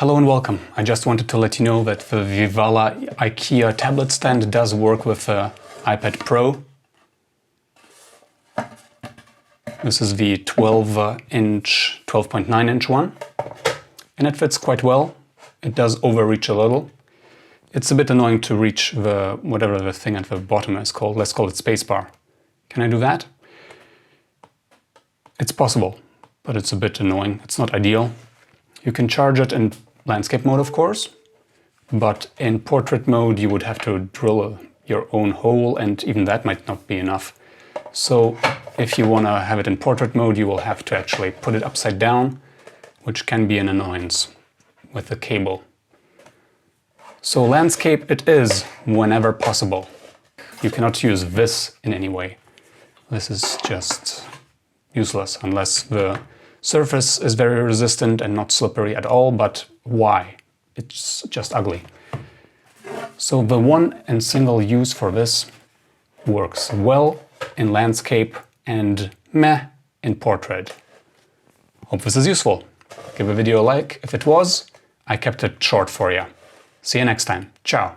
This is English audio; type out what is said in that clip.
Hello and welcome. I just wanted to let you know that the Vivala IKEA Tablet Stand does work with the iPad Pro. This is the 12.9 inch one, and it fits quite well. It does overreach a little. It's a bit annoying to reach the whatever the thing at the bottom is called. Let's call it spacebar. Can I do that? It's possible, but it's a bit annoying. It's not ideal. You can charge it in landscape mode, of course, but in portrait mode you would have to drill your own hole, and even that might not be enough. So if you want to have it in portrait mode, you will have to actually put it upside down, which can be an annoyance with the cable. So landscape it is whenever possible. You cannot use this in any way. This is just useless unless the surface is very resistant and not slippery at all, but why? It's just ugly. So the one and single use for this works well in landscape and meh in portrait. Hope this is useful. Give the video a like if it was. I kept it short for you. See you next time. Ciao.